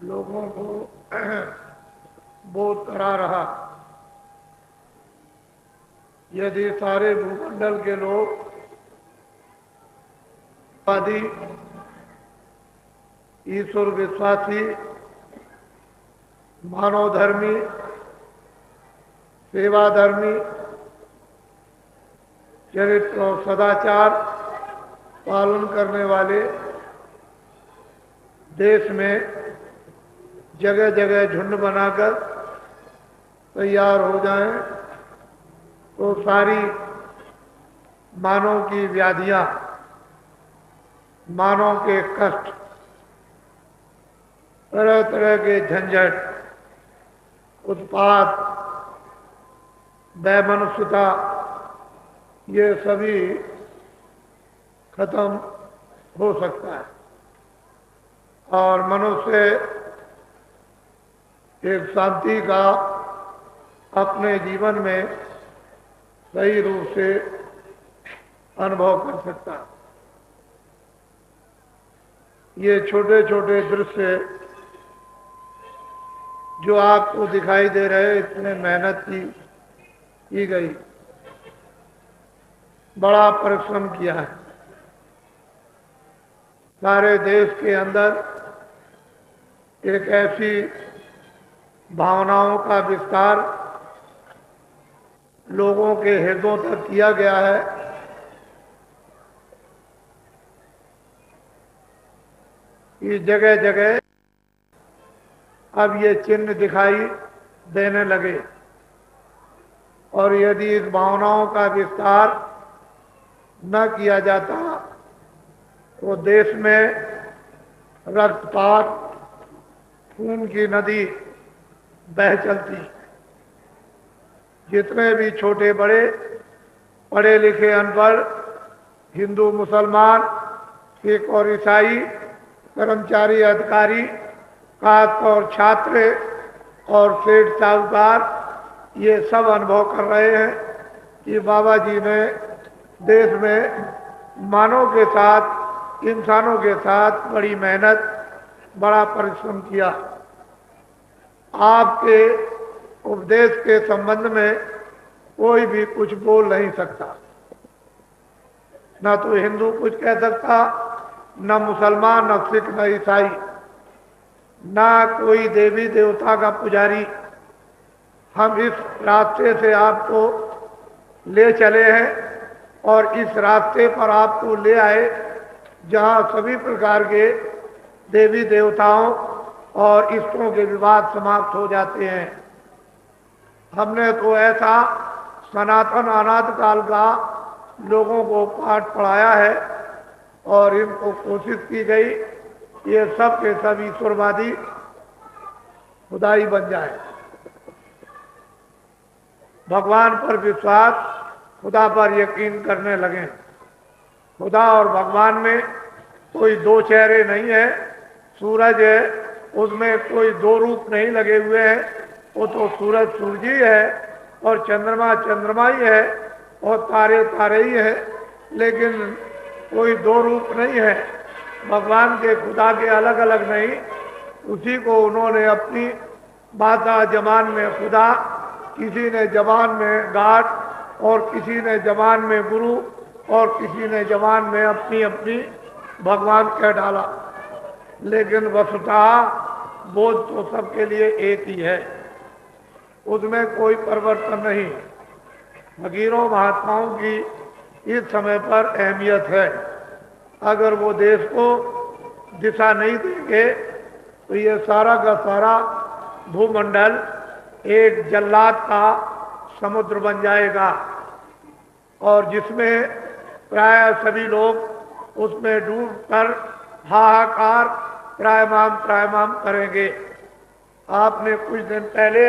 लोगों को बोध करा रहा। यदि सारे भूमंडल के लोग आदि ईश्वर विश्वासी, मानव धर्मी, सेवा धर्मी, चरित्र और सदाचार पालन करने वाले देश में जगह जगह झुंड बनाकर तैयार हो जाएं, तो सारी मानव की व्याधियां, मानव के कष्ट, तरह तरह के झंझट, उत्पात, वैमनस्यता, ये सभी खत्म हो सकता है और मनुष्य एक शांति का अपने जीवन में सही रूप से अनुभव कर सकता है। ये छोटे छोटे दृश्य जो आपको दिखाई दे रहे, इतने मेहनत की गई, बड़ा परिश्रम किया है। सारे देश के अंदर एक ऐसी भावनाओं का विस्तार लोगों के हृदयों तक किया गया है कि जगह जगह अब ये चिन्ह दिखाई देने लगे। और यदि इस भावनाओं का विस्तार न किया जाता तो देश में रक्तपात, खून की नदी बह चलती। जितने भी छोटे बड़े, पढ़े लिखे अनपढ़, हिंदू मुसलमान, सिख और ईसाई, कर्मचारी अधिकारी, कास्ट और छात्र और सेठ साहूकार, ये सब अनुभव कर रहे हैं कि बाबा जी ने देश में मानव के साथ, इंसानों के साथ बड़ी मेहनत, बड़ा परिश्रम किया। आपके उपदेश के संबंध में कोई भी कुछ बोल नहीं सकता, न तो हिंदू कुछ कह सकता, न मुसलमान, न सिख, न ईसाई, न कोई देवी देवता का पुजारी। हम इस रास्ते से आपको ले चले हैं और इस रास्ते पर आपको ले आए जहां सभी प्रकार के देवी देवताओं और इष्टों के विवाद समाप्त हो जाते हैं। हमने तो ऐसा सनातन अनादि काल का लोगों को पाठ पढ़ाया है और इनको कोशिश की गई ये सब के सब ईश्वरवादी खुदाई बन जाए। भगवान पर विश्वास, खुदा पर यकीन करने लगे। खुदा और भगवान में कोई दो चेहरे नहीं है। सूरज है, उसमें कोई दो रूप नहीं लगे हुए हैं, वो तो सूरज सूरज ही है और चंद्रमा चंद्रमा ही है और तारे तारे ही है, लेकिन कोई दो रूप नहीं है। भगवान के खुदा के अलग अलग नहीं, उसी को उन्होंने अपनी भाषा जबान में खुदा, किसी ने जबान में गाड और किसी ने जबान में गुरु और किसी ने जबान में अपनी अपनी भगवान कह डाला, लेकिन वस्तुतः बोध तो सबके लिए एक ही है, उसमें कोई परिवर्तन नहीं। फकीरों महात्माओं की इस समय पर अहमियत है। अगर वो देश को दिशा नहीं देंगे तो ये सारा का सारा भूमंडल एक जल्लाद का समुद्र बन जाएगा और जिसमें प्राय सभी लोग उसमें डूबकर हाहाकार त्रायमाम करेंगे। आपने कुछ दिन पहले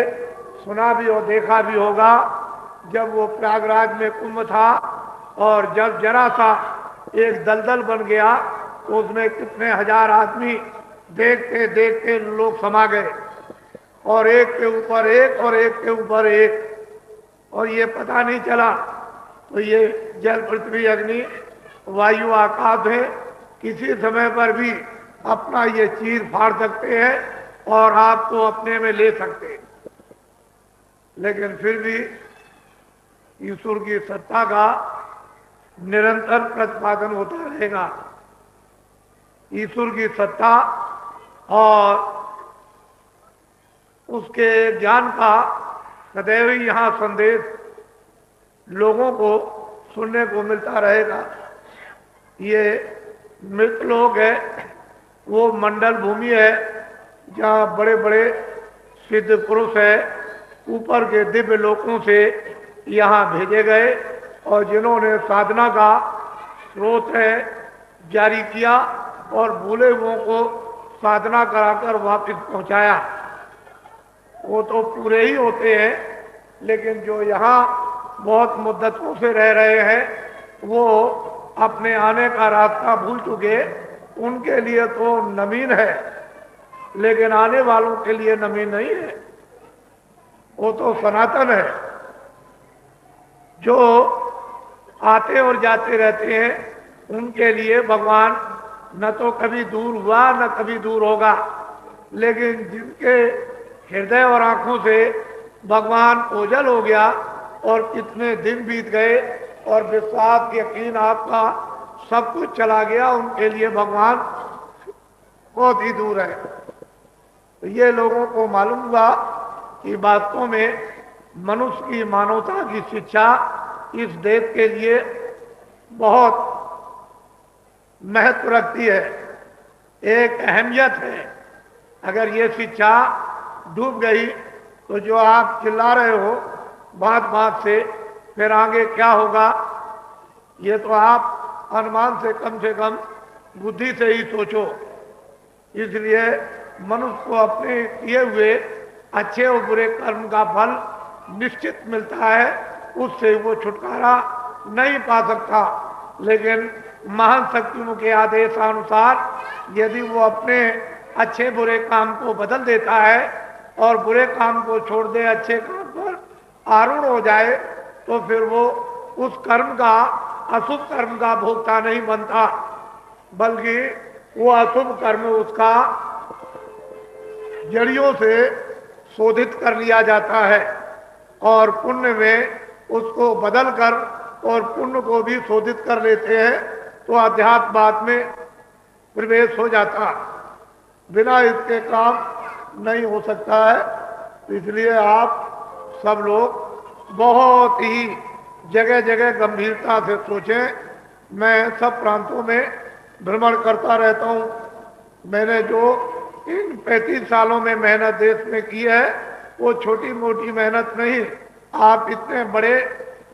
सुना भी और देखा भी होगा, जब वो प्रयागराज में कुंभ था और जब जरा सा एक दलदल बन गया तो उसमें कितने हजार आदमी देखते देखते लोग समा गए और एक के ऊपर एक और एक के ऊपर एक, और ये पता नहीं चला। तो ये जल, पृथ्वी, अग्नि, वायु, आकाश है, किसी समय पर भी अपना ये चीर फाड़ सकते हैं और आपको अपने में ले सकते, लेकिन फिर भी ईश्वर की सत्ता का निरंतर प्रतिपादन होता रहेगा। ईश्वर की सत्ता और उसके ज्ञान का सदैव ही यहाँ संदेश लोगों को सुनने को मिलता रहेगा। ये मृतलोक है, वो मंडल भूमि है जहाँ बड़े बड़े सिद्ध पुरुष है ऊपर के दिव्य लोकों से यहाँ भेजे गए और जिन्होंने साधना का स्रोत है जारी किया और भूले हुओं को साधना कराकर वापस पहुंचाया। वो तो पूरे ही होते हैं, लेकिन जो यहाँ बहुत मुद्दतों से रह रहे हैं वो अपने आने का रास्ता भूल चुके, उनके लिए तो नवीन है, लेकिन आने वालों के लिए नवीन नहीं है, वो तो सनातन है। जो आते और जाते रहते हैं उनके लिए भगवान न तो कभी दूर हुआ न कभी दूर होगा, लेकिन जिनके हृदय और आंखों से भगवान ओझल हो गया और कितने दिन बीत गए और विश्वास यकीन आपका सब कुछ चला गया, उनके लिए भगवान बहुत ही दूर है। तो ये लोगों को मालूम हुआ कि वास्तव में मनुष्य की मानवता की शिक्षा इस देश के लिए बहुत महत्व रखती है, एक अहमियत है। अगर ये शिक्षा डूब गई तो जो आप चिल्ला रहे हो बात बात से, फिर आगे क्या होगा ये तो आप अनुमान से कम बुद्धि से ही सोचो। इसलिए मनुष्य को अपने किए हुए अच्छे और बुरे कर्म का फल निश्चित मिलता है, उससे वो छुटकारा नहीं पा सकता। लेकिन महान शक्तियों के आदेशानुसार यदि वो अपने अच्छे बुरे काम को बदल देता है और बुरे काम को छोड़ दे, अच्छे काम पर आरूढ़ हो जाए, तो फिर वो उस कर्म का, अशुभ कर्म का भोक्ता नहीं बनता, बल्कि वो अशुभ कर्म उसका जड़ियों से शोधित कर लिया जाता है और पुण्य में उसको बदल कर और पुण्य को भी शोधित कर लेते हैं, तो अध्यात्मवाद में प्रवेश हो जाता। बिना इसके काम नहीं हो सकता है। तो इसलिए आप सब लोग बहुत ही जगह जगह गंभीरता से सोचें। मैं सब प्रांतों में भ्रमण करता रहता हूँ। मैंने जो इन 35 सालों में मेहनत देश में की है वो छोटी मोटी मेहनत नहीं। आप इतने बड़े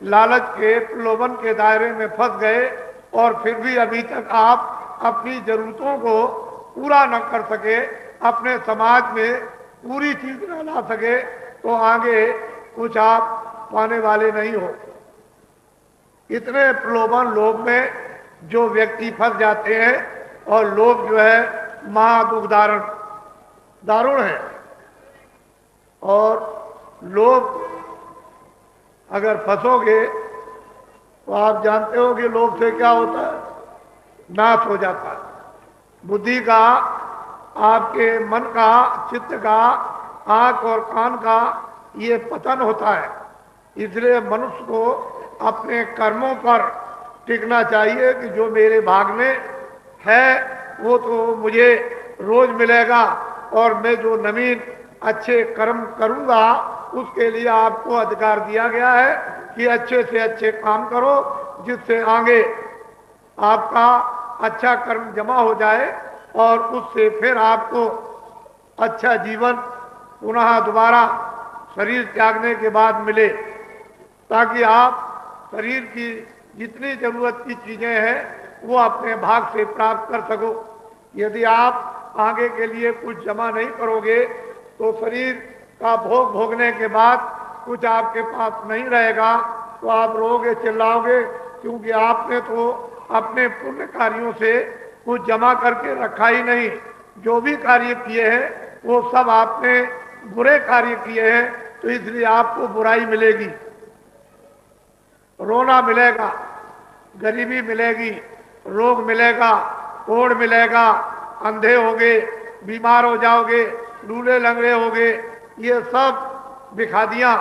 लालच के प्रलोभन के दायरे में फंस गए और फिर भी अभी तक आप अपनी जरूरतों को पूरा न कर सके, अपने समाज में पूरी चीज न ला सके, तो आगे कुछ आप पाने वाले नहीं हो। इतने प्रलोभन लोभ में जो व्यक्ति फंस जाते हैं और लोभ जो है महादुख दारुण है। और लोभ अगर फंसोगे तो आप जानते हो कि लोभ से क्या होता है, नाश हो जाता है। बुद्धि का, आपके मन का, चित्त का, आंख और कान का ये पतन होता है। इसलिए मनुष्य को अपने कर्मों पर टिकना चाहिए कि जो मेरे भाग में है वो तो मुझे रोज मिलेगा और मैं जो नवीन अच्छे कर्म करूंगा उसके लिए आपको अधिकार दिया गया है कि अच्छे से अच्छे काम करो, जिससे आगे आपका अच्छा कर्म जमा हो जाए और उससे फिर आपको अच्छा जीवन पुनः दोबारा शरीर त्यागने के बाद मिले, ताकि आप शरीर की जितनी जरूरत की चीजें हैं वो अपने भाग से प्राप्त कर सको। यदि आप आगे के लिए कुछ जमा नहीं करोगे तो शरीर का भोग भोगने के बाद कुछ आपके पास नहीं रहेगा, तो आप रोगे चिल्लाओगे, क्योंकि आपने तो अपने पुण्य कार्यों से कुछ जमा करके रखा ही नहीं। जो भी कार्य किए हैं वो सब आपने बुरे कार्य किए हैं, तो इसलिए आपको बुराई मिलेगी, रोना मिलेगा, गरीबी मिलेगी, रोग मिलेगा, कोढ़ मिलेगा, अंधे होगे, बीमार हो जाओगे, लूले लंगड़े हो गए, ये सब बिखादियां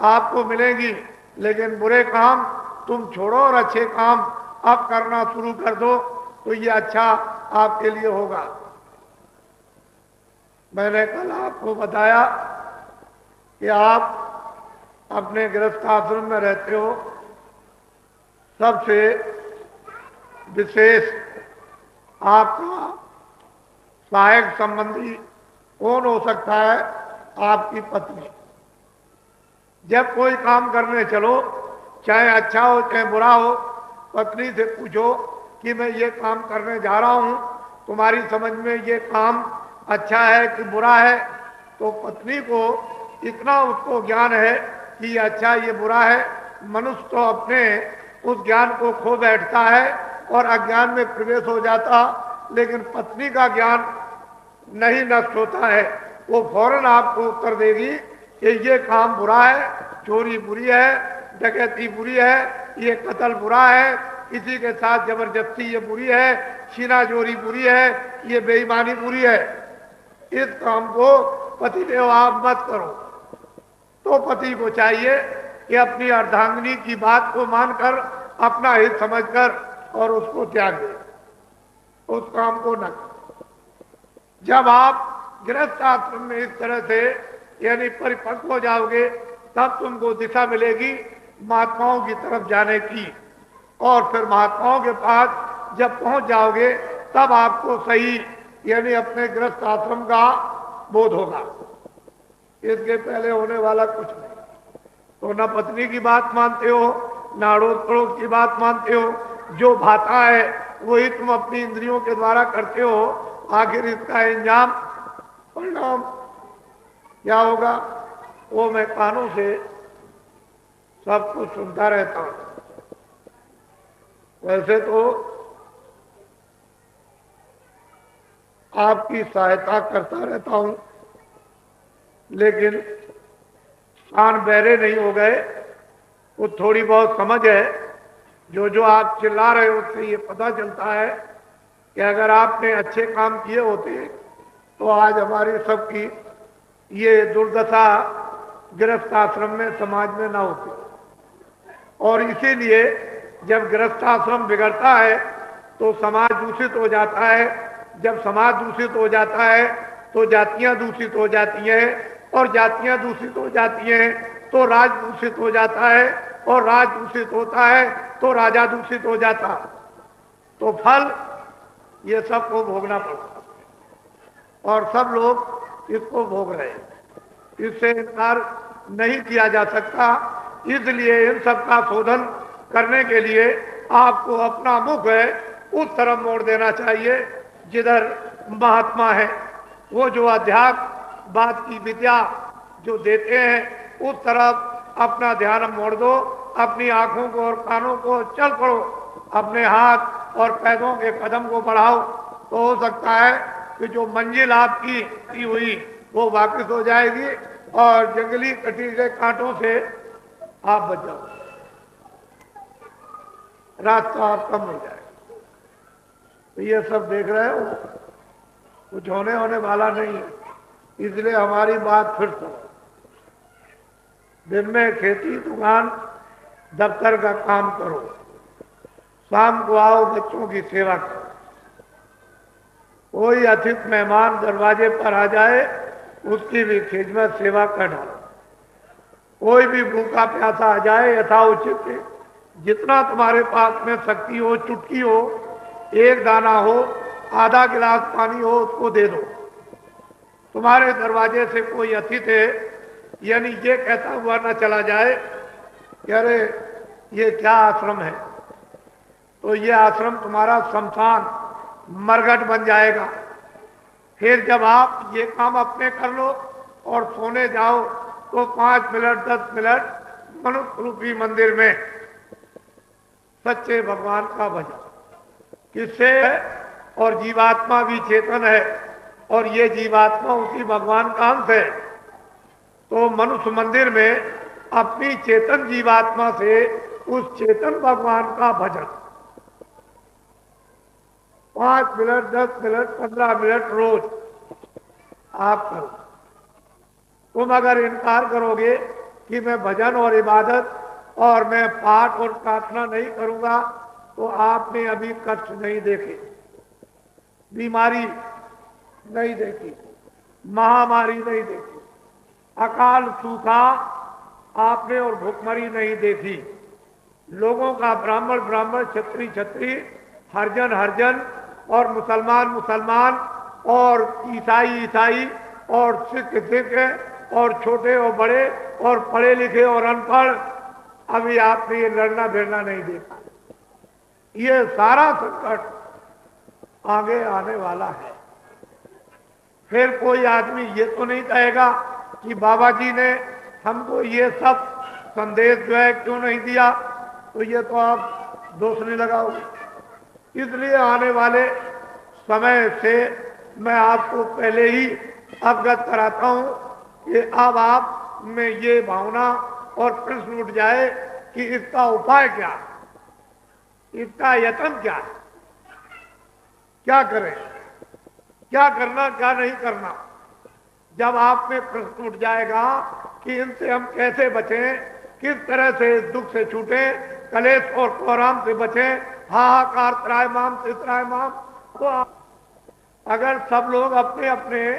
आपको मिलेंगी। लेकिन बुरे काम तुम छोड़ो और अच्छे काम अब करना शुरू कर दो, तो ये अच्छा आपके लिए होगा। मैंने कल आपको बताया कि आप अपने गृहस्थ आश्रम में रहते हो, सबसे विशेष आपका सहायक संबंधी कौन हो सकता है? आपकी पत्नी। जब कोई काम करने चलो, चाहे अच्छा हो चाहे बुरा हो, पत्नी से पूछो कि मैं ये काम करने जा रहा हूं, तुम्हारी समझ में ये काम अच्छा है कि बुरा है? तो पत्नी को इतना उसको ज्ञान है कि ये अच्छा ये बुरा है। मनुष्य तो अपने उस ज्ञान को खो बैठता है और अज्ञान में प्रवेश हो जाता, लेकिन पत्नी का ज्ञान नहीं नष्ट होता है। वो फौरन आपको उत्तर देगी कि ये काम बुरा है, चोरी बुरी है, डकैती बुरी है, ये कत्ल बुरा है, किसी के साथ जबरदस्ती ये बुरी है, छीना चोरी बुरी है, ये बेईमानी बुरी है। इस काम को पति देव आप मत करो। तो पति को चाहिए कि अपनी अर्धांगिनी की बात को मानकर, अपना हित समझकर और उसको त्याग दे, उस काम को न करो। जब आप गृहस्थ आश्रम में इस तरह से यानी परिपक्व हो जाओगे, तब तुमको दिशा मिलेगी महात्माओं की तरफ जाने की। और फिर महात्माओं के पास जब पहुंच जाओगे, तब आपको सही यानी अपने गृहस्थ आश्रम का बोध होगा। इसके पहले होने वाला कुछ नहीं। तो न पत्नी की बात मानते हो, न अड़ोस पड़ोस की बात मानते हो। जो भाता है वही तुम अपनी इंद्रियों के द्वारा करते हो। आखिर इसका इंजाम परिणाम क्या होगा, वो मैं कानों से सब कुछ सुनता रहता हूं। वैसे तो आपकी सहायता करता रहता हूं, लेकिन कान बहरे नहीं हो गए। वो थोड़ी बहुत समझ है। जो जो आप चिल्ला रहे हो, उससे ये पता चलता है कि अगर आपने अच्छे काम किए होते तो आज हमारी सबकी ये दुर्दशा गृहस्थ आश्रम में समाज में ना होती। और इसीलिए जब गृहस्थ आश्रम बिगड़ता है तो समाज दूषित हो जाता है। जब समाज दूषित हो जाता है तो जातियां दूषित हो जाती हैं, और जातियां दूषित हो जाती हैं तो राज दूषित हो जाता है, और राज दूषित होता है तो राजा दूषित हो जाता। तो फल ये सबको भोगना पड़ता, और सब लोग इसको भोग रहे हैं। इससे इनकार नहीं किया जा सकता। इसलिए इन सब का शोधन करने के लिए आपको अपना मुख है उस तरफ मोड़ देना चाहिए जिधर महात्मा है। वो जो अध्यात्म बात की विद्या जो देते हैं, उस तरफ अपना ध्यान मोड़ दो। अपनी आंखों को और कानों को चल पड़ो, अपने हाथ और पैरों के कदम को बढ़ाओ। तो हो सकता है कि जो मंजिल आपकी हुई वो वापस हो जाएगी, और जंगली कटीले कांटों से आप बच जाओ, रास्ता आपका मिल जाएगा। तो ये सब देख रहे हो, कुछ होने वाला नहीं है। इसलिए हमारी बात फिर सुनो। दिन में खेती, दुकान, दफ्तर का काम करो, शाम को आओ बच्चों की सेवा करो। कोई अतिथि मेहमान दरवाजे पर आ जाए, उसकी भी खिदमत सेवा कर डालो। कोई भी भूखा प्यासा आ जाए, यथाउचित जितना तुम्हारे पास में शक्ति हो, चुटकी हो, एक दाना हो, आधा गिलास पानी हो, उसको दे दो। तुम्हारे दरवाजे से कोई अतिथि है यानी ये कहता हुआ ना चला जाए कि अरे ये क्या आश्रम है, तो ये आश्रम तुम्हारा शमशान मरघट बन जाएगा। फिर जब आप ये काम अपने कर लो और सोने जाओ, तो 5 मिनट 10 मिनट मनुष्य रूपी मंदिर में सच्चे भगवान का भजन किससे है। और जीवात्मा भी चेतन है, और ये जीवात्मा उसी भगवान का अंश है। तो मनुष्य मंदिर में अपनी चेतन जीवात्मा से उस चेतन भगवान का भजन 5 मिनट 10 मिनट 15 मिनट रोज आप करो। तुम अगर इनकार करोगे कि मैं भजन और इबादत और मैं पाठ और प्रार्थना नहीं करूंगा, तो आपने अभी कष्ट नहीं देखे, बीमारी नहीं देखी, महामारी नहीं देखी, अकाल सूखा आपने और भुखमरी नहीं देखी। लोगों का ब्राह्मण ब्राह्मण, क्षत्रिय क्षत्रिय, हरिजन हरिजन और मुसलमान मुसलमान और ईसाई ईसाई और सिख सिख और छोटे और बड़े और पढ़े लिखे और अनपढ़, अभी आपने ये लड़ना भिड़ना नहीं देखा। ये सारा संकट आगे आने वाला है। फिर कोई आदमी ये तो नहीं कहेगा कि बाबा जी ने हमको ये सब संदेश जो है क्यों नहीं दिया, तो ये तो आप दोष नहीं लगाओगे। इसलिए आने वाले समय से मैं आपको पहले ही अवगत कराता हूं कि अब आप में ये भावना और प्रश्न उठ जाए कि इसका उपाय क्या, इसका यत्न क्या, क्या करें, क्या करना क्या नहीं करना। जब आप में प्रश्न उठ जाएगा कि इनसे हम कैसे बचें, किस तरह से इस दुख से छूटें, कलेश और कोहराम से बचें, हाहाकार त्रायमाम से त्रायमाम, तो अगर सब लोग अपने अपने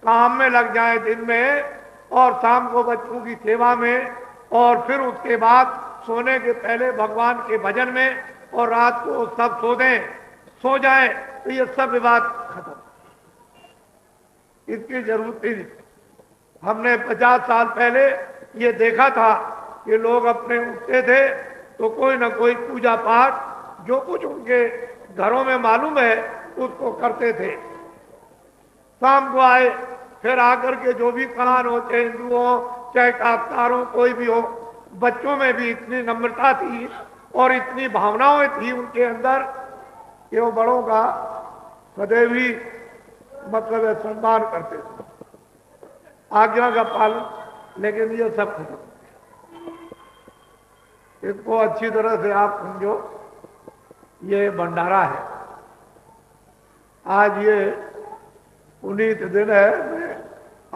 काम में लग जाएं दिन में और शाम को बच्चों की सेवा में और फिर उसके बाद सोने के पहले भगवान के भजन में और रात को सब सो जाएं, तो ये सब विवाद खत्म। इसकी जरूरत ही नहीं। हमने 50 साल पहले ये देखा था कि लोग अपने उठते थे तो कोई ना कोई पूजा पाठ जो कुछ उनके घरों में मालूम है उसको करते थे। शाम को आए, फिर आकर के जो भी कहान हो, चाहे हिंदू हो चाहे काफ्तार हो, कोई भी हो, बच्चों में भी इतनी नम्रता थी और इतनी भावनाएं थी उनके अंदर कि वो बड़ों का सदैव ही मतलब है सम्मान करते थे, आज्ञा का पालन। लेकिन ये सब खत्म। इसको अच्छी तरह से आप समझो, ये भंडारा है। आज ये पुनीत दिन है। मैं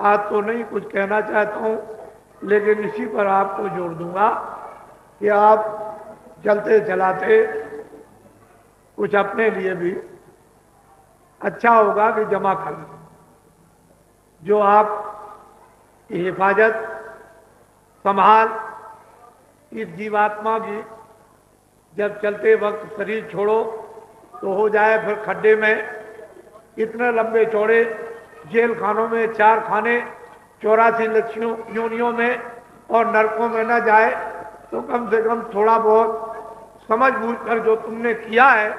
आज तो नहीं कुछ कहना चाहता हूं, लेकिन इसी पर आपको जोड़ दूंगा कि आप चलते चलाते कुछ अपने लिए भी अच्छा होगा कि जमा कर लें, जो आप की हिफाजत संभाल इस जीवात्मा की जब चलते वक्त शरीर छोड़ो तो हो जाए फिर खड्डे में, इतने लंबे चौड़े जेल खानों में, 4 खाने 84 लक्ष्यों योनियों में और नरकों में न जाए, तो कम से कम थोड़ा बहुत समझ बूझ कर जो तुमने किया है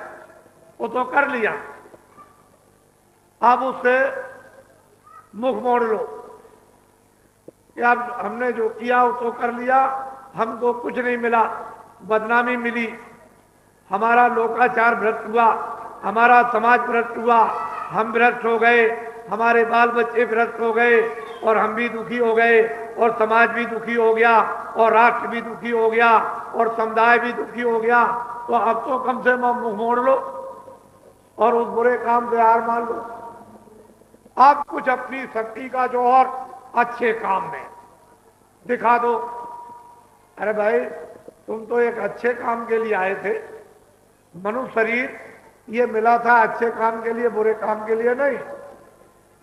वो तो कर लिया, अब उससे मुख मोड़ लो कि अब हमने जो किया वो तो कर लिया, हमको कुछ नहीं मिला, बदनामी मिली, हमारा लोकाचार भ्रष्ट हुआ, हमारा समाज भ्रष्ट हुआ, हम भ्रष्ट हो गए, हमारे बाल बच्चे भ्रष्ट हो गए और हम भी दुखी हो गए और समाज भी दुखी हो गया और राष्ट्र भी दुखी हो गया और समुदाय भी दुखी हो गया। तो अब तो कम से कम मुंह मोड़ लो और उस बुरे काम से हार मान लो। आप कुछ अपनी शक्ति का जो और अच्छे काम में दिखा दो। अरे भाई, तुम तो एक अच्छे काम के लिए आए थे। मनुष्य शरीर ये मिला था अच्छे काम के लिए, बुरे काम के लिए नहीं।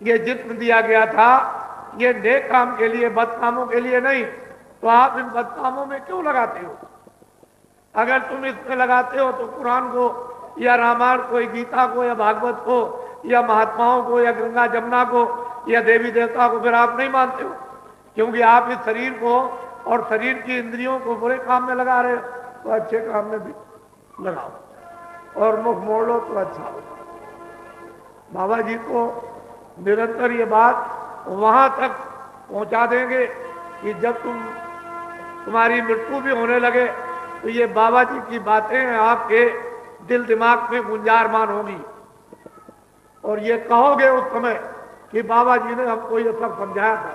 ये जिस्म दिया गया था ये नेक काम के लिए, बद कामों के लिए नहीं। तो आप इन बद कामों में क्यों लगाते हो? अगर तुम इसमें लगाते हो तो कुरान को या रामायण को या गीता को या भागवत को या महात्माओं को या गंगा जमुना को या देवी देवता को फिर आप नहीं मानते हो, क्योंकि आप इस शरीर को और शरीर की इंद्रियों को बुरे काम में लगा रहे हो। तो अच्छे काम में भी लगाओ और मुख मोड़ लो तो अच्छा हो। बाबा जी को निरंतर ये बात वहां तक पहुंचा देंगे कि जब तुम्हारी मृत्यु भी होने लगे तो ये बाबा जी की बातें आपके दिल दिमाग में गुंजारमान होंगी और ये कहोगे उस समय कि बाबा जी ने हमको ये सब समझाया था,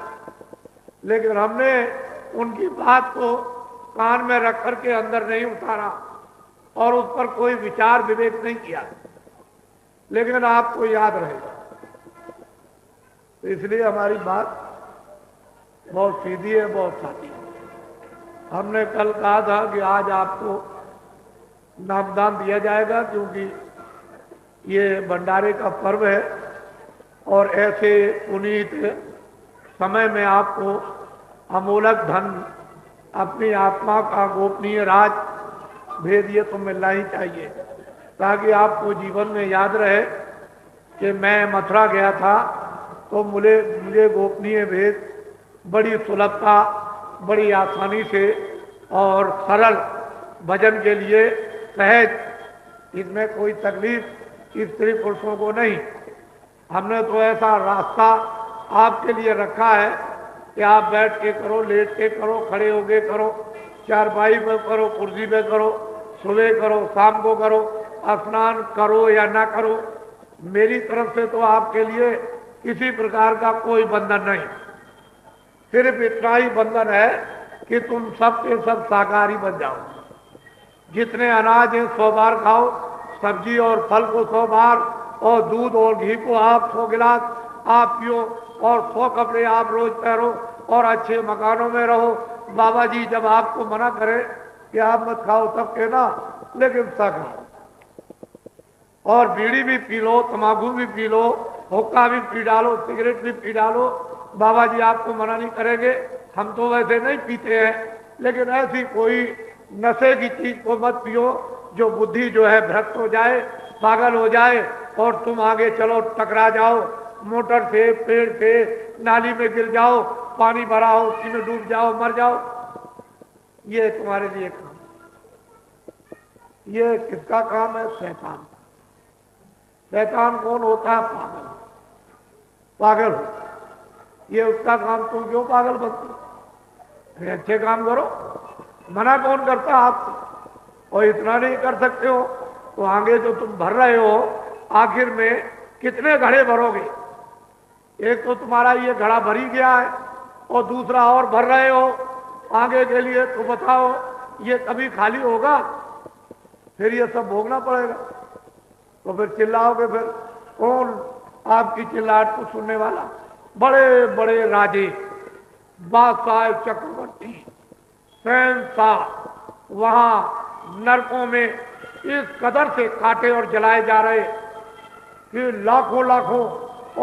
लेकिन हमने उनकी बात को कान में रख करके अंदर नहीं उतारा और उस पर कोई विचार विवेक नहीं किया, लेकिन आपको याद रहेगा। तो इसलिए हमारी बात बहुत सीधी है, बहुत सादी है। हमने कल कहा था कि आज आपको नामदान दिया जाएगा, क्योंकि ये भंडारे का पर्व है और ऐसे पुनीत समय में आपको अमूलक धन, अपनी आत्मा का गोपनीय राज भेद ये तो मिलना ही चाहिए, ताकि आपको जीवन में याद रहे कि मैं मथुरा गया था तो मुझे गोपनीय भेद बड़ी सुलभता, बड़ी आसानी से और सरल भजन के लिए सहज, इसमें कोई तकलीफ स्त्री पुरुषों को नहीं। हमने तो ऐसा रास्ता आपके लिए रखा है कि आप बैठ के करो, लेट के करो, खड़े होके करो, चारपाई पे करो, कुर्सी पे करो, सुबह करो, शाम को करो, स्नान करो या ना करो, मेरी तरफ से तो आपके लिए किसी प्रकार का कोई बंधन नहीं। सिर्फ इतना ही बंधन है कि तुम सब के सब शाकाहारी बन जाओ। जितने अनाज हैं 100 बार खाओ, सब्जी और फल को 100 बार, और दूध और घी को आप 100 गिलास आप पियो, और 100 कपड़े आप रोज पहनो, और अच्छे मकानों में रहो। बाबा जी जब आपको मना करे कि आप मत खाओ तब कहना, लेकिन सा खाओ, और बीड़ी भी पी लो, तम्बाकू भी पी लो, हुक्का भी पी डालो, सिगरेट भी पी डालो, बाबा जी आपको मना नहीं करेंगे। हम तो वैसे नहीं पीते हैं, लेकिन ऐसी कोई नशे की चीज को मत पियो जो बुद्धि जो है भ्रष्ट हो जाए, पागल हो जाए, और तुम आगे चलो टकरा जाओ, मोटर से, पेड़ से, नाली में गिर जाओ, पानी भरा हो उसी में डूब जाओ, मर जाओ। ये तुम्हारे लिए काम, ये किसका काम है? शैतान का। शैतान कौन होता है? पागल। पागल हो, ये उसका काम। तुम क्यों पागल बनते? अच्छे काम करो। मना कौन करता आपको? और इतना नहीं कर सकते हो तो आगे जो तुम भर रहे हो, आखिर में कितने घड़े भरोगे? एक तो तुम्हारा ये घड़ा भर ही गया है, और दूसरा और भर रहे हो आगे के लिए, तो बताओ ये कभी खाली होगा? फिर ये सब भोगना पड़ेगा। तो फिर चिल्लाओगे, फिर कौन आपकी चिल्लाहट को सुनने वाला? बड़े बड़े राजे, बादशाह, चक्रवर्ती, शहंशाह वहां नरकों में इस कदर से काटे और जलाए जा रहे कि लाखों लाखों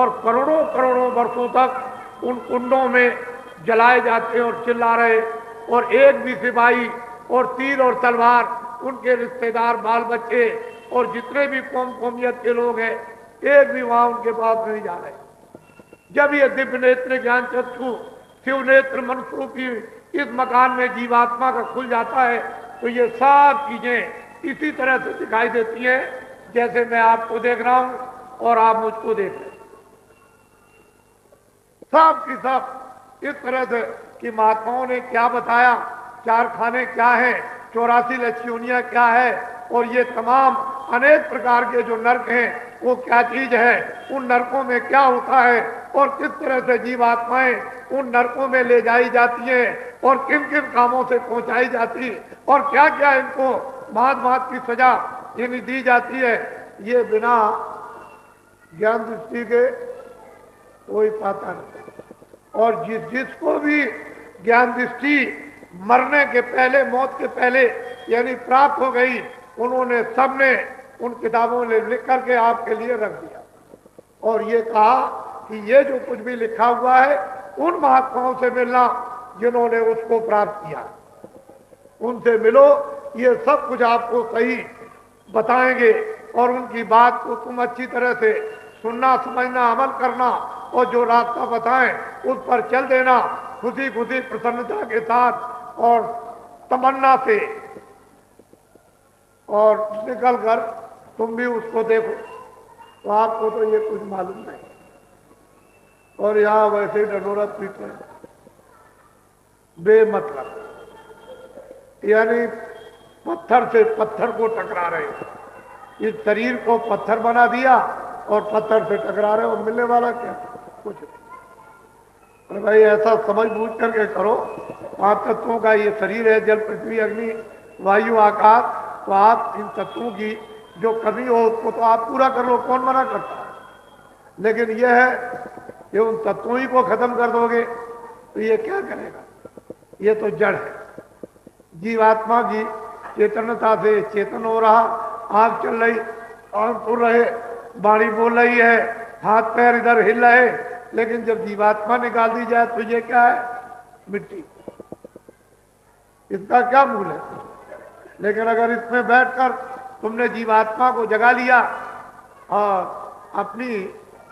और करोड़ों करोड़ों वर्षों तक उन कुंडों में जलाए जाते और चिल्ला रहे, और एक भी सिपाही और तीर और तलवार, उनके रिश्तेदार, बाल बच्चे और जितने भी कौमियत के लोग हैं, एक भी वहां उनके पास नहीं जा रहे। जब ये दिव्य नेत्र ज्ञान चक्षु शिव नेत्र मनस्वरूपी इस मकान में जीवात्मा का खुल जाता है, तो ये सब चीजें इसी तरह से दिखाई देती हैं जैसे मैं आपको देख रहा हूं और आप मुझको देख रहे हैं। सब की सब इस तरह से कि महात्माओं ने क्या बताया, 4 खाने क्या है, 84 लक्ष्योनियां क्या है, और ये तमाम अनेक प्रकार के जो नरक हैं वो क्या चीज है, उन नरकों में क्या होता है, और किस तरह से जीवात्माएं उन नरकों में ले जाई जाती हैं, और किन किन कामों से पहुंचाई जाती, और क्या क्या इनको भांत भांत की सजा यानी दी जाती है, ये बिना ज्ञान दृष्टि के कोई पाता नहीं। और जिसको भी ज्ञान दृष्टि मरने के पहले, मौत के पहले यानी प्राप्त हो गई, उन्होंने सबने उन किताबों ने लिख करके आपके लिए रख दिया, और ये कहा कि ये जो कुछ भी लिखा हुआ है उन महात्माओं से मिलना जिन्होंने उसको प्राप्त किया, उनसे मिलो, ये सब कुछ आपको सही बताएंगे, और उनकी बात को तुम अच्छी तरह से सुनना, समझना, अमल करना, और जो रास्ता बताएं उस पर चल देना, खुशी खुशी प्रसन्नता के साथ और तमन्ना से, और निकल कर तुम भी उसको देखो। तो आपको तो ये कुछ मालूम नहीं, और यहां वैसे डडोरा पीटे बेमतलब, यानी पत्थर से पत्थर को टकरा रहे हो। इस शरीर को पत्थर बना दिया और पत्थर से टकरा रहे हो, मिलने वाला क्या? कुछ नहीं। अरे भाई ऐसा समझ बूझ करके करो। 5 तत्वों का ये शरीर है, जल, पृथ्वी, अग्नि, वायु, आकाश, तो आप इन तत्वों की जो कमी हो उसको तो आप पूरा कर लो, कौन मना करता है? लेकिन यह है कि उन तत्वों ही को खत्म कर दोगे तो ये क्या करेगा? ये तो जड़ है। जीवात्मा की चेतनता से चेतन हो रहा, आंख चल रही, आंख सुन रहे, वाणी बोल रही है, हाथ पैर इधर हिल रहे, लेकिन जब जीवात्मा निकाल दी जाए तो ये क्या है? मिट्टी। इसका क्या मूल है? लेकिन अगर इसमें बैठकर तुमने जीवात्मा को जगा लिया और अपनी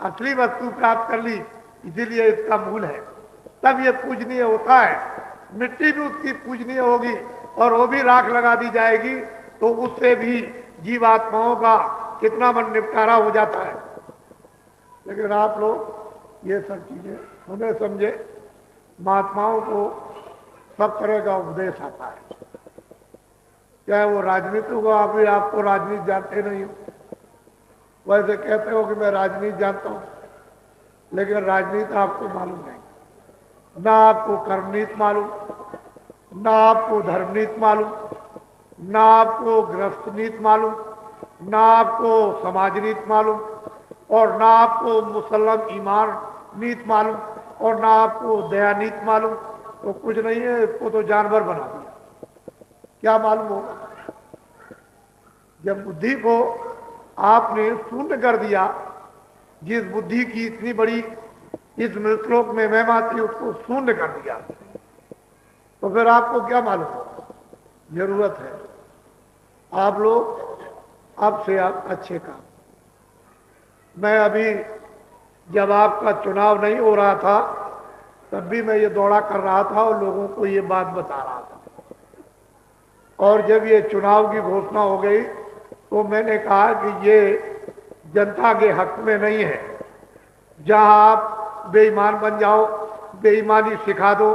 असली वस्तु प्राप्त कर ली, इसीलिए इसका मूल है, तब ये पूजनीय होता है। मिट्टी भी उसकी पूजनीय होगी और वो भी राख लगा दी जाएगी, तो उससे भी जीवात्माओं का कितना मन निपटारा हो जाता है। लेकिन आप लोग ये सब चीजें सुने समझे, महात्माओं को सब तरह का उपदेश आता है, चाहे वो राजनीति हो। आप भी आपको राजनीति जानते नहीं हो, वैसे कहते हो कि मैं राजनीति जानता हूं, लेकिन राजनीति आपको मालूम नहीं, ना आपको कर्मनीति मालूम, ना आपको धर्मनीति मालूम, ना आपको गृहस्थ नीति मालूम, ना आपको समाज नीति मालूम, और ना आपको मुसल्लम ईमान नीति मालूम, और ना आपको दया नीति मालूम। तो कुछ नहीं है, इसको तो जानवर बना दिया। क्या मालूम होगा? जब बुद्धि को आपने शून्य कर दिया, जिस बुद्धि की इतनी बड़ी इस मृतलोक में महिमा थी, उसको शून्य कर दिया, तो फिर आपको क्या मालूम होगा? जरूरत है आप लोग अब से आप अच्छे काम। मैं अभी जब आपका चुनाव नहीं हो रहा था, तब भी मैं ये दौड़ा कर रहा था और लोगों को ये बात बता रहा था, और जब ये चुनाव की घोषणा हो गई तो मैंने कहा कि ये जनता के हक में नहीं है। जहां आप बेईमान बन जाओ, बेईमानी सिखा दो,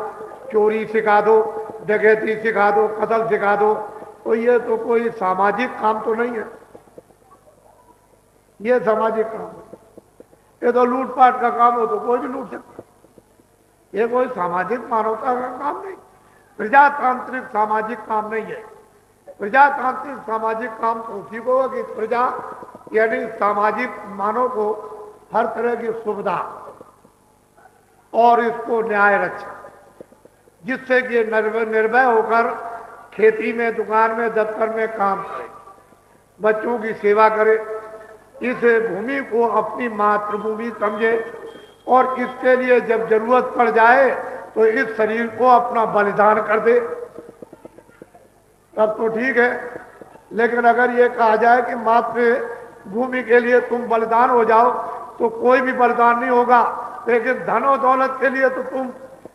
चोरी सिखा दो, डकैती सिखा दो, कत्ल सिखा दो, तो ये तो कोई सामाजिक काम तो नहीं है। ये सामाजिक काम है, ये तो लूटपाट का काम हो तो कोई भी लूट सकता, ये कोई सामाजिक मानवता का काम नहीं, प्रजातांत्रिक सामाजिक काम नहीं है। प्रजातांत्रिक सामाजिक काम तो उसी को है कि प्रजा यानी सामाजिक मानव को हर तरह की सुविधा और इसको न्याय रक्षा, जिससे कि निर्भय होकर खेती में, दुकान में, दफ्तर में काम करे, बच्चों की सेवा करे, इस भूमि को अपनी मातृभूमि समझे, और इसके लिए जब जरूरत पड़ जाए तो इस शरीर को अपना बलिदान कर दे, तब तो ठीक है। लेकिन अगर ये कहा जाए कि मातृभूमि के लिए तुम बलिदान हो जाओ, तो कोई भी बलिदान नहीं होगा। लेकिन धन और दौलत के लिए तो तुम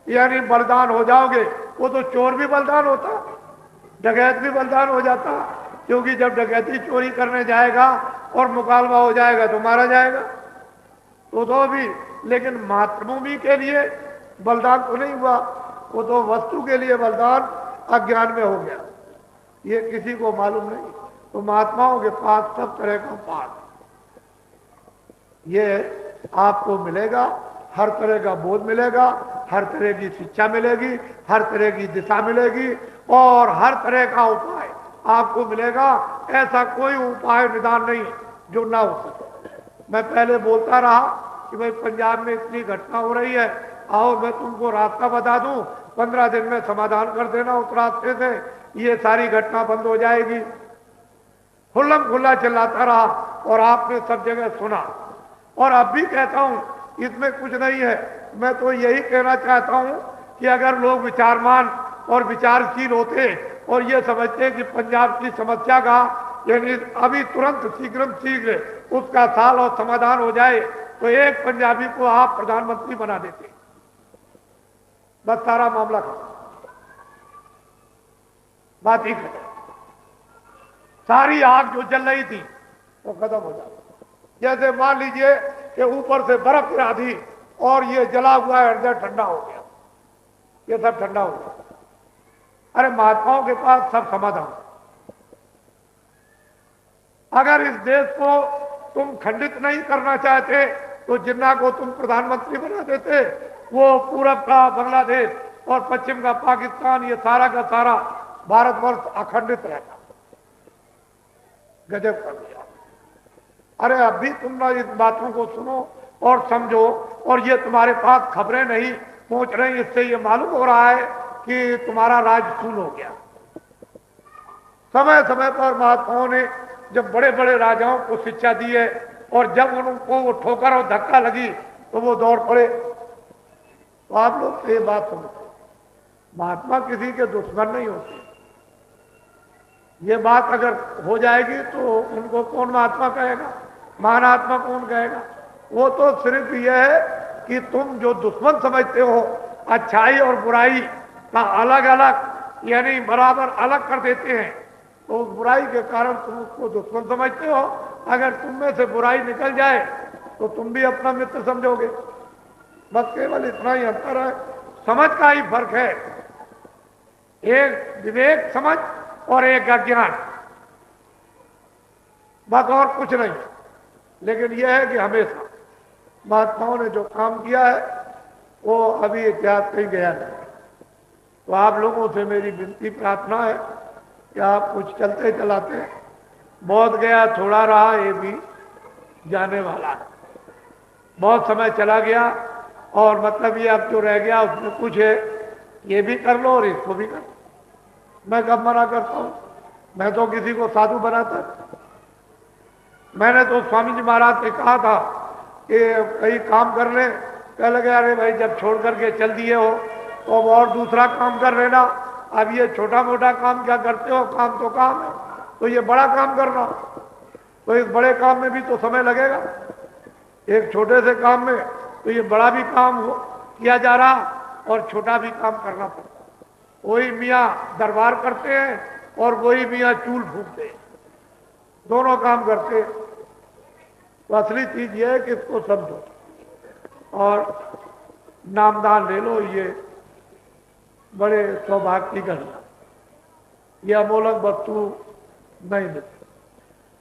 यानी बलिदान हो जाओगे। वो तो चोर भी बलिदान होता, डकैत भी बलिदान हो जाता, क्योंकि जब डकैती चोरी करने जाएगा और मुकालवा हो जाएगा तो मारा जाएगा, तो भी। लेकिन मातृभूमि के लिए बलिदान तो नहीं हुआ, वो तो वस्तु के लिए बलिदान अज्ञान में हो गया, ये किसी को मालूम नहीं। तो महात्माओं के पास सब तरह का पाठ ये आपको मिलेगा, हर तरह का बोध मिलेगा, हर तरह की शिक्षा मिलेगी, हर तरह की दिशा मिलेगी, और हर तरह का उपाय आपको मिलेगा। ऐसा कोई उपाय निदान नहीं जो ना हो सके। मैं पहले बोलता रहा कि भाई पंजाब में इतनी घटना हो रही है, आओ मैं तुमको रास्ता बता दूं, 15 दिन में समाधान कर देना उस रास्ते से, ये सारी घटना बंद हो जाएगी। खुल्लम खुल्ला चिल्लाता रहा और आपने सब जगह सुना, और अब भी कहता हूं इसमें कुछ नहीं है। मैं तो यही कहना चाहता हूं कि अगर लोग विचारमान और विचारशील होते और ये समझते कि पंजाब की समस्या का यानी अभी तुरंत शीघ्र उसका साल और समाधान हो जाए, तो एक पंजाबी को आप प्रधानमंत्री बना देते, बस सारा मामला खत्म, बात ही खत्म। सारी आग जो जल रही थी वो खत्म हो जाती। जैसे मान लीजिए कि ऊपर से बर्फ गिरा दी और ये जला हुआ हृदय ठंडा हो गया, ये सब ठंडा हो गया। अरे महात्माओं के पास सब समाधान। अगर इस देश को तुम खंडित नहीं करना चाहते तो जिन्ना को तुम प्रधानमंत्री बना देते, वो पूरब का बांग्लादेश और पश्चिम का पाकिस्तान, ये सारा का सारा भारतवर्ष अखंडित रहता। गजब कर दिया। अरे अभी तुम ना इस बातों को सुनो और समझो, और ये तुम्हारे पास खबरें नहीं, पहुंच रही, इससे ये मालूम हो रहा है कि तुम्हारा राज खून हो गया। समय समय पर महात्माओं ने जब बड़े बड़े राजाओं को शिक्षा दी है, और जब उनको वो ठोकर और धक्का लगी तो वो दौड़ पड़े। तो आप लोग ये बात समझते, महात्मा किसी के दुश्मन नहीं होते। ये बात अगर हो जाएगी तो उनको कौन महात्मा कहेगा, महानात्मा कौन कहेगा? वो तो सिर्फ यह है कि तुम जो दुश्मन समझते हो, अच्छाई और बुराई का अलग अलग यानी बराबर अलग कर देते हैं, तो उस बुराई के कारण तुम उसको दुश्मन समझते हो। अगर तुम में से बुराई निकल जाए तो तुम भी अपना मित्र समझोगे। बस केवल इतना ही अंतर है, समझ का ही फर्क है। एक विवेक समझ और एक अज्ञान, बस और कुछ नहीं। लेकिन यह है कि हमेशा महात्माओं ने जो काम किया है वो अभी इतिहास कहीं गया नहीं। तो आप लोगों से मेरी विनती प्रार्थना है कि आप कुछ चलते चलाते, बहुत गया थोड़ा रहा, ये भी जाने वाला है। बहुत समय चला गया और मतलब ये अब जो रह गया उसमें कुछ है, ये भी कर लो और इसको भी कर लो। मैं कब मना करता हूं? मैं तो किसी को साधु बनाता। मैंने तो स्वामी जी महाराज से कहा था कि कई काम कर ले, कह लगे अरे भाई जब छोड़ करके चल दिए हो तो अब और दूसरा काम कर लेना। अब ये छोटा मोटा काम क्या करते हो, काम तो काम है, तो ये बड़ा काम करना, तो इस बड़े काम में भी तो समय लगेगा। एक छोटे से काम में तो ये बड़ा भी काम हो किया जा रहा और छोटा भी काम करना पड़ता। वही मियाँ दरबार करते हैं और वही मियाँ चूल फूकते हैं, दोनों काम करते हैं। तो असली चीज ये है कि इसको समझो और नामदान ले लो। ये बड़े सौभाग्य की घटना, ये अमोलक वस्तु नहीं मिलती।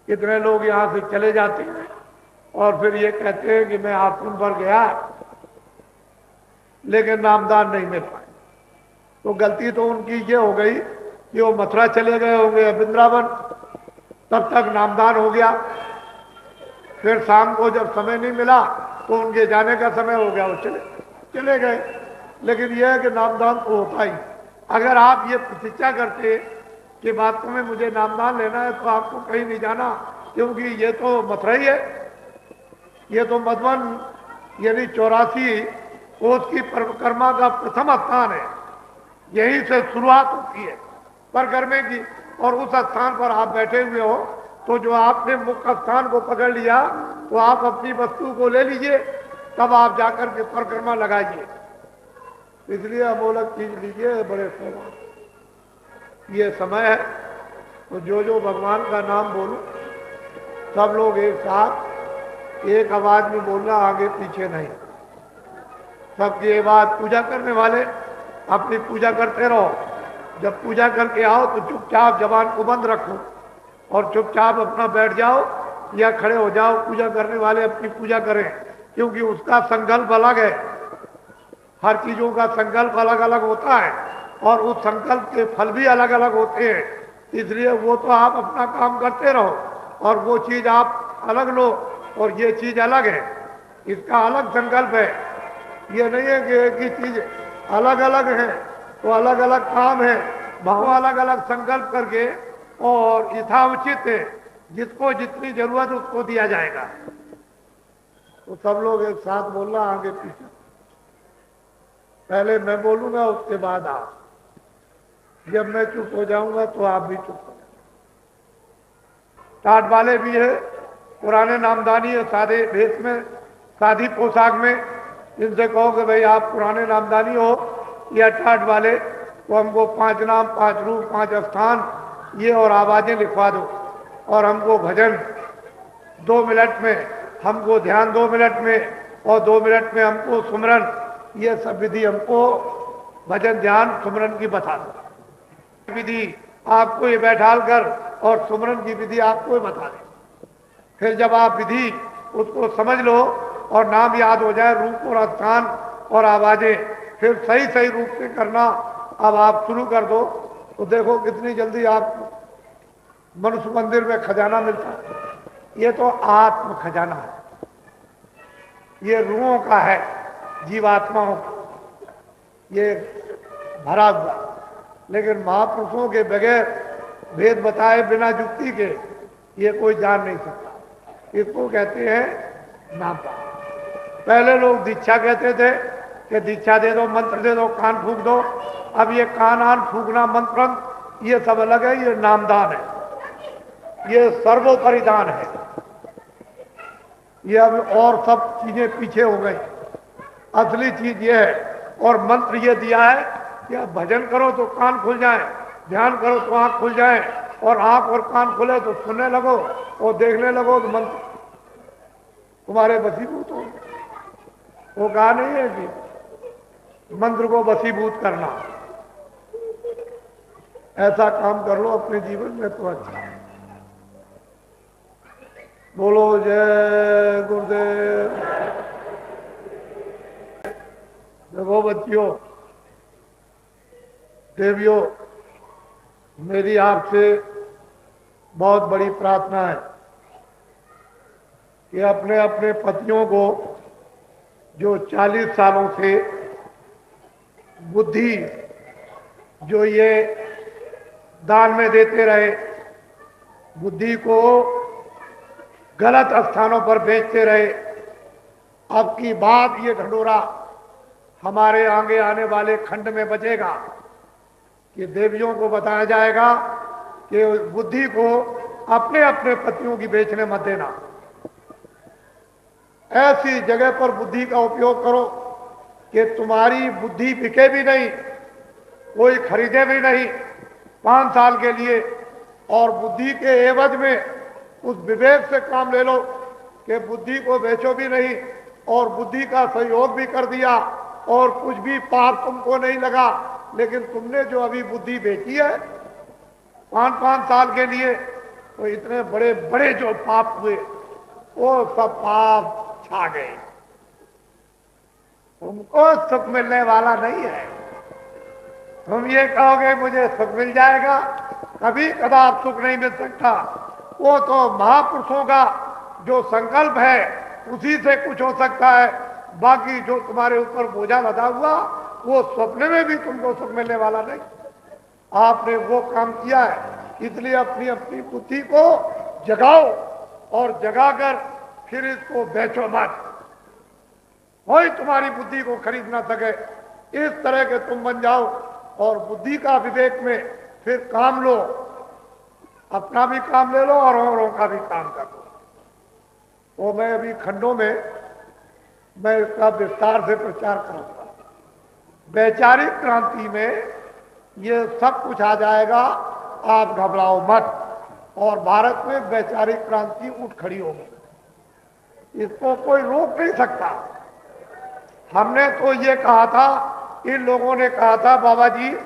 कितने लोग यहाँ से चले जाते हैं और फिर ये कहते हैं कि मैं आश्रम पर गया लेकिन नामदान नहीं मिल पाए। तो गलती तो उनकी ये हो गई कि वो मथुरा चले गए होंगे, वृंदावन, तब तक नामदान हो गया। फिर शाम को जब समय नहीं मिला तो उनके जाने का समय हो गया, वो चले गए। लेकिन यह है कि नामदान तो होता ही। अगर आप ये प्रतीक्षा करते कि वास्तव में मुझे नामदान लेना है तो आपको कहीं नहीं जाना, क्योंकि ये तो मथुरा ही है, ये तो मधुबन यानी 84 कोस की परिक्रमा का प्रथम स्थान है। यहीं से शुरुआत होती है परिक्रमा की, और उस स्थान पर आप बैठे हुए हो तो जो आपने मुख्य स्थान को पकड़ लिया तो आप अपनी वस्तु को ले लीजिए, तब आप जाकर के परिक्रमा लगाइए। इसलिए अमोलक चीज लीजिए, बड़े सौभाग्य ये समय है। तो जो भगवान का नाम बोलो, सब लोग एक साथ एक आवाज में बोलना, आगे पीछे नहीं। सबकी ये बात, पूजा करने वाले अपनी पूजा करते रहो। जब पूजा करके आओ तो चुपचाप जबान को बंद रखो और चुपचाप अपना बैठ जाओ या खड़े हो जाओ। पूजा करने वाले अपनी पूजा करें, क्योंकि उसका संकल्प अलग है। हर चीजों का संकल्प अलग अलग होता है और उस संकल्प के फल भी अलग अलग होते हैं। इसलिए वो तो आप अपना काम करते रहो और वो चीज आप अलग लो और ये चीज अलग है, इसका अलग संकल्प है। ये नहीं है कि एक ही चीज अलग अलग है तो अलग अलग काम है। भाव अलग अलग संकल्प करके और यथाउचित है, जिसको जितनी जरूरत उसको दिया जाएगा। तो सब लोग एक साथ बोलना, आगे पीछे। पहले मैं बोलूंगा, उसके बाद आप। जब मैं चुप हो जाऊंगा तो आप भी चुप हो जाओ। टाट वाले भी है, पुराने नामदानी है, सादे भेष में, सादी पोशाक में। इनसे कहो कि भाई आप पुराने नामदानी हो या टाट वाले, तो हमको 5 नाम, 5 रूप, 5 स्थान ये और आवाजें लिखवा दो, और हमको भजन 2 मिनट में, हमको ध्यान 2 मिनट में, और 2 मिनट में हमको सुमरन, ये सब विधि हमको भजन ध्यान सुमरन की बता दो। विधि आपको ये बैठाल कर और सुमरन की विधि आपको ये बता दे। फिर जब आप विधि उसको समझ लो और नाम याद हो जाए, रूप और स्थान और आवाजें, फिर सही सही रूप से करना। अब आप शुरू कर दो तो देखो कितनी जल्दी आप मनुष्य मंदिर में खजाना मिलता है। ये तो आत्म खजाना है, ये रूहों का है, जीवात्माओं का। ये भरा हुआ। लेकिन महापुरुषों के बगैर भेद बताए बिना युक्ति के ये कोई जान नहीं सकता। इसको कहते हैं नापा। पहले लोग दीक्षा कहते थे कि दीक्षा दे दो, मंत्र दे दो, कान फूंक दो। अब ये कान आन फूंकना, मंत्र, ये सब अलग है। ये नामदान है, ये सर्वोपरिदान है। ये अब और सब चीजें पीछे हो गई। असली चीज ये है। और मंत्र ये दिया है कि आप भजन करो तो कान खुल जाए, ध्यान करो तो आंख खुल जाए, और आंख और कान खुले तो सुनने लगो और देखने लगो तो मंत्र तुम्हारे वशीभूत हो। वो कहा नहीं है कि मंत्र को वशीभूत करना। ऐसा काम कर लो अपने जीवन में तो अच्छा है। बोलो जय गुरुदेव। देखो बच्चियों, देवियों, मेरी आपसे बहुत बड़ी प्रार्थना है कि अपने अपने पतियों को जो 40 सालों से बुद्धि जो ये दान में देते रहे, बुद्धि को गलत स्थानों पर बेचते रहे, अब की बात ये ढंढोरा हमारे आगे आने वाले खंड में बचेगा कि देवियों को बताया जाएगा कि बुद्धि को अपने अपने पतियों की बेचने मत देना। ऐसी जगह पर बुद्धि का उपयोग करो कि तुम्हारी बुद्धि बिके भी नहीं, कोई खरीदे भी नहीं 5 साल के लिए, और बुद्धि के एवज में उस विवेक से काम ले लो कि बुद्धि को बेचो भी नहीं और बुद्धि का सहयोग भी कर दिया और कुछ भी पाप तुमको नहीं लगा। लेकिन तुमने जो अभी बुद्धि बेची है 5-5 साल के लिए, तो इतने बड़े बड़े जो पाप हुए वो सब पाप छा गए। तुमको सुख मिलने वाला नहीं है। तुम ये कहोगे मुझे सुख मिल जाएगा, कभी कदाप सुख नहीं मिल सकता। वो तो महापुरुषों का जो संकल्प है उसी से कुछ हो सकता है। बाकी जो तुम्हारे ऊपर बोझा लदा हुआ वो सपने में भी तुमको सुख मिलने वाला नहीं। आपने वो काम किया है, इसलिए अपनी अपनी बुद्धि को जगाओ और जगाकर फिर इसको बेचो मत। कोई तुम्हारी बुद्धि को खरीद ना सके, इस तरह के तुम बन जाओ और बुद्धि का विवेक में फिर काम लो। अपना भी काम ले लो और औरों का भी काम कर लो। तो मैं अभी खंडों में मैं इसका विस्तार से प्रचार करूंगा। वैचारिक क्रांति में ये सब कुछ आ जाएगा, आप घबराओ मत। और भारत में वैचारिक क्रांति उठ खड़ी होगी, इसको कोई रोक नहीं सकता। हमने तो ये कहा था, इन लोगों ने कहा था बाबा जी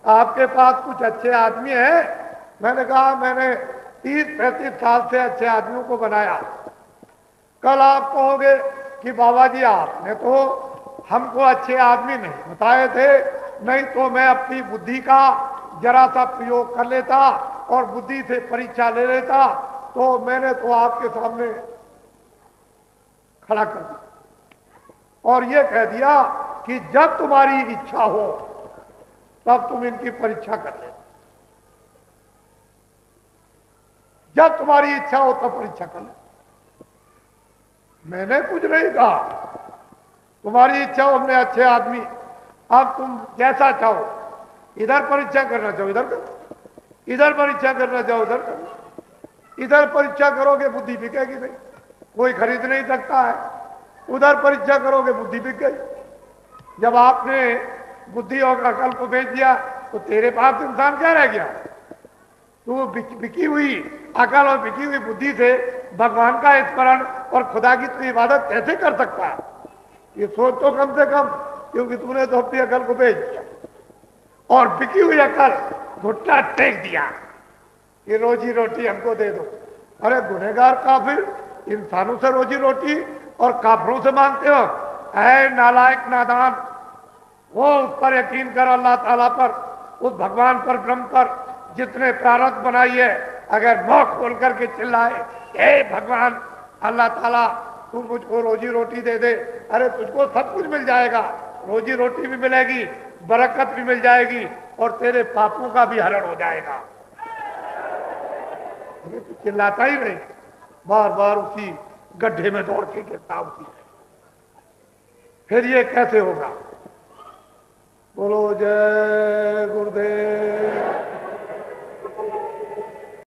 आपके पास कुछ अच्छे आदमी हैं। मैंने कहा मैंने 30-35 साल से अच्छे आदमियों को बनाया। कल आप कहोगे कि बाबा जी आपने तो हमको अच्छे आदमी नहीं बताए थे, नहीं तो मैं अपनी बुद्धि का जरा सा प्रयोग कर लेता और बुद्धि से परीक्षा ले लेता। तो मैंने तो आपके सामने खड़ा कर दिया और ये कह दिया कि जब तुम्हारी इच्छा हो तब तुम इनकी परीक्षा कर लेना। जब तुम्हारी इच्छा हो तब परीक्षा कर लेना। मैंने कुछ नहीं कहा, तुम्हारी इच्छा हो, हमने अच्छे आदमी, अब तुम जैसा चाहो, इधर परीक्षा करना चाहो इधर करो, इधर परीक्षा करना चाहो उधर करो। इधर परीक्षा करोगे बुद्धि बिकेगी नहीं, कोई खरीद नहीं सकता है। उधर परीक्षा करोगे बुद्धि बिक गई। जब आपने बुद्धि और अकल को बेच दिया तो तेरे पास इंसान क्या रह गया? तू बिकी हुई अकल और बिकी हुई बुद्धि से भगवान का स्मरण और खुदा की तू इबादत कैसे कर सकता है? ये सोच तो कम से कम, क्योंकि तूने तो अपनी अकल को बेच दिया और बिकी हुई अकल घुटना टेक दिया कि रोजी रोटी हमको दे दो। अरे गुनहगार काफिर इंसानों से रोजी रोटी और काफिरों से मांगते हो? ऐ नालायक नादान, वो उस पर यकीन कर, अल्लाह ताला पर, उस भगवान पर, ब्रह्म पर जितने प्रारब्ध बनाई है। अगर मुंह खोल करके चिल्लाए हे भगवान अल्लाह ताला तू मुझको रोजी रोटी दे दे, अरे तुझको सब कुछ मिल जाएगा। रोजी रोटी भी मिलेगी, बरकत भी मिल जाएगी और तेरे पापों का भी हरण हो जाएगा। ये तो चिल्लाता ही नहीं, बार बार उसी गड्ढे में दौड़ के गिरता उसी। फिर ये कैसे होगा? बोलो जय गुरुदेव।